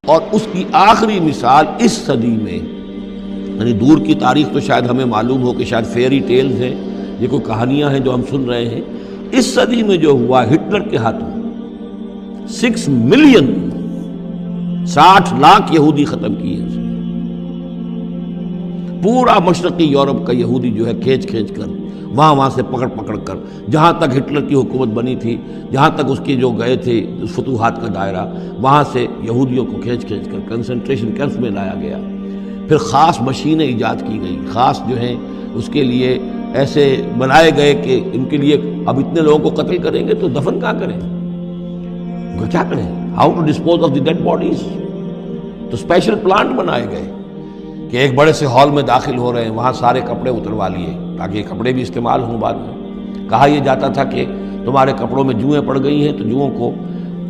اور اس کی آخری مثال اس صدی میں، یعنی دور کی تاریخ تو شاید ہمیں معلوم ہو کہ شاید فیری ٹیلز ہیں، یہ کوئی کہانیاں ہیں جو ہم سن رہے ہیں، اس صدی میں جو ہوا ہٹلر کے ہاتھوں 6 ملین 60 لاکھ یہودی ختم کیے، پورا مشرقی یورپ کا یہودی جو ہے کھینچ کر وہاں سے پکڑ کر جہاں تک ہٹلر کی حکومت بنی تھی، جہاں تک اس کے جو گئے تھے فتوحات کا دائرہ، وہاں سے یہودیوں کو کھینچ کر کنسنٹریشن کیمپس میں لایا گیا۔ پھر خاص مشینیں ایجاد کی گئی، خاص جو ہیں اس کے لیے ایسے بنائے گئے کہ ان کے لیے اب اتنے لوگوں کو قتل کریں گے تو دفن کہاں کریں، کیا کریں، how to dispose of the dead bodies. تو اسپیشل پلانٹ بنائے گئے کہ ایک بڑے سے ہال میں داخل ہو رہے ہیں، وہاں سارے کپڑے اتروا لیے تاکہ یہ کپڑے بھی استعمال ہوں بعد میں۔ کہا یہ جاتا تھا کہ تمہارے کپڑوں میں جوئیں پڑ گئی ہیں تو جوؤں کو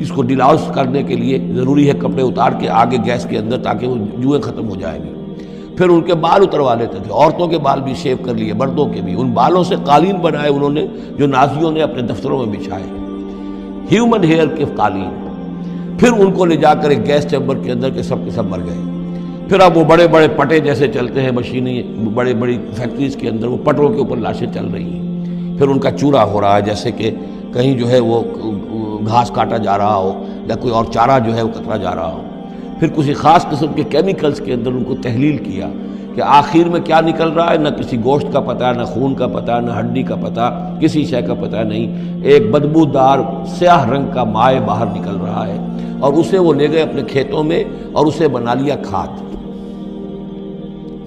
اس کو ڈیلاؤس کرنے کے لیے ضروری ہے کپڑے اتار کے آگے گیس کے اندر تاکہ وہ جوئیں ختم ہو جائیں گی۔ پھر ان کے بال اتروا لیتے تھے، عورتوں کے بال بھی شیو کر لیے، مردوں کے بھی، ان بالوں سے قالین بنائے انہوں نے جو نازیوں نے اپنے دفتروں میں بچھائے، ہیومن ہیئر کے قالین۔ پھر ان کو لے جا کر ایک گیس چیمبر کے اندر کے سب مر گئے۔ پھر اب وہ بڑے بڑے پٹے جیسے چلتے ہیں مشینیں، بڑی فیکٹریز کے اندر وہ پٹوں کے اوپر لاشیں چل رہی ہیں۔ پھر ان کا چورا ہو رہا ہے جیسے کہ کہیں جو ہے وہ گھاس کاٹا جا رہا ہو یا کوئی اور چارہ جو ہے وہ کترا جا رہا ہو۔ پھر کسی خاص قسم کے کیمیکلز کے اندر ان کو تحلیل کیا کہ آخر میں کیا نکل رہا ہے، نہ کسی گوشت کا پتہ، نہ خون کا پتہ، نہ ہڈی کا پتہ، کسی شے کا پتہ نہیں، ایک بدبودار سیاہ رنگ کا مائع باہر نکل رہا ہے، اور اسے وہ لے گئے اپنے کھیتوں میں اور اسے بنا لیا کھاد۔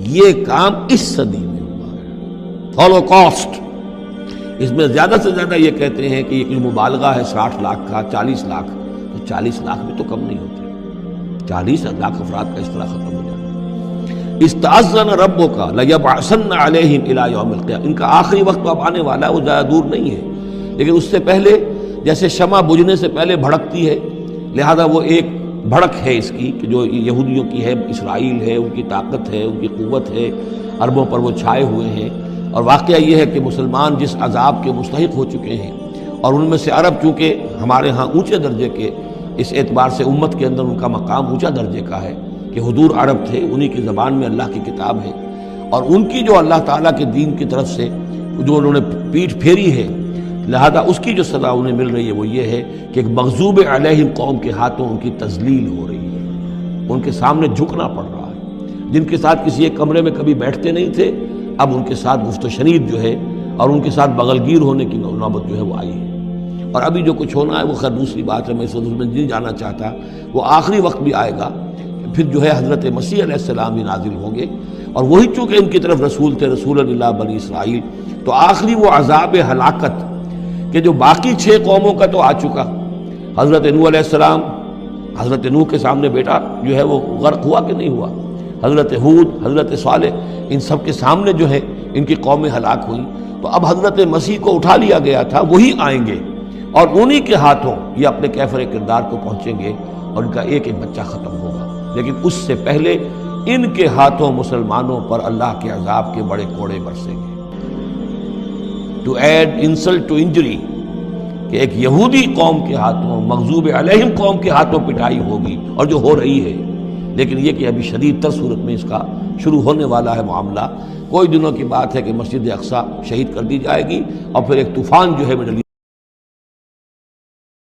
یہ کام اس صدی میں ہوا ہے، ہولوکاسٹ۔ اس میں زیادہ سے زیادہ یہ کہتے ہیں کہ یہ کوئی مبالغہ ہے 60 لاکھ کا، 40 لاکھ، تو 40 لاکھ بھی تو کم نہیں ہوتے، 40 لاکھ افراد کا اس طرح ختم ہو جاتا۔ استأذن ربک لیبعثن علیہم الی یوم القیامہ، ان کا آخری وقت تو اب آنے والا ہے، وہ زیادہ دور نہیں ہے، لیکن اس سے پہلے جیسے شمع بجھنے سے پہلے بھڑکتی ہے، لہذا وہ ایک بھڑک ہے اس کی کہ جو یہودیوں کی ہے، اسرائیل ہے، ان کی طاقت ہے، ان کی قوت ہے، عربوں پر وہ چھائے ہوئے ہیں۔ اور واقعہ یہ ہے کہ مسلمان جس عذاب کے مستحق ہو چکے ہیں، اور ان میں سے عرب چونکہ ہمارے ہاں اونچے درجے کے، اس اعتبار سے امت کے اندر ان کا مقام اونچا درجے کا ہے کہ حضور عرب تھے، انہی کی زبان میں اللہ کی کتاب ہے، اور ان کی جو اللہ تعالیٰ کے دین کی طرف سے جو انہوں نے پیٹھ پھیری ہے، لہذا اس کی جو سزا انہیں مل رہی ہے وہ یہ ہے کہ ایک مغضوب علیہم قوم کے ہاتھوں ان کی تذلیل ہو رہی ہے، ان کے سامنے جھکنا پڑ رہا ہے۔ جن کے ساتھ کسی ایک کمرے میں کبھی بیٹھتے نہیں تھے، اب ان کے ساتھ گفت و شنید جو ہے اور ان کے ساتھ بغل گیر ہونے کی نوبت جو ہے وہ آئی ہے۔ اور ابھی جو کچھ ہونا ہے وہ خیر دوسری بات ہے، میں اس میں نہیں جانا چاہتا، وہ آخری وقت بھی آئے گا، پھر جو ہے حضرت مسیح علیہ السلام بھی نازل ہوں گے، اور وہی چونکہ ان کی طرف رسول تھے، رسول اللہ بنی اسرائیل، تو آخری وہ عذاب ہلاکت کہ جو باقی 6 قوموں کا تو آ چکا، حضرت نوح علیہ السلام، حضرت نوح کے سامنے بیٹا جو ہے وہ غرق ہوا کہ نہیں ہوا، حضرت ہود، حضرت صالح، ان سب کے سامنے جو ہے ان کی قومیں ہلاک ہوئیں، تو اب حضرت مسیح کو اٹھا لیا گیا تھا، وہی آئیں گے اور انہی کے ہاتھوں یہ اپنے کیفر کردار کو پہنچیں گے اور ان کا ایک ایک بچہ ختم ہوگا، لیکن اس سے پہلے ان کے ہاتھوں مسلمانوں پر اللہ کے عذاب کے بڑے کوڑے برسیں گے۔ To add insult to injury, کہ ایک یہودی قوم کے ہاتھوں، مغضوب علیہم قوم کے ہاتھوں پٹائی ہوگی، اور جو ہو رہی ہے، لیکن یہ کہ ابھی شدید تر صورت میں اس کا شروع ہونے والا ہے معاملہ۔ کوئی دنوں کی بات ہے کہ مسجد اقصی شہید کر دی جائے گی، اور پھر ایک طوفان جو ہے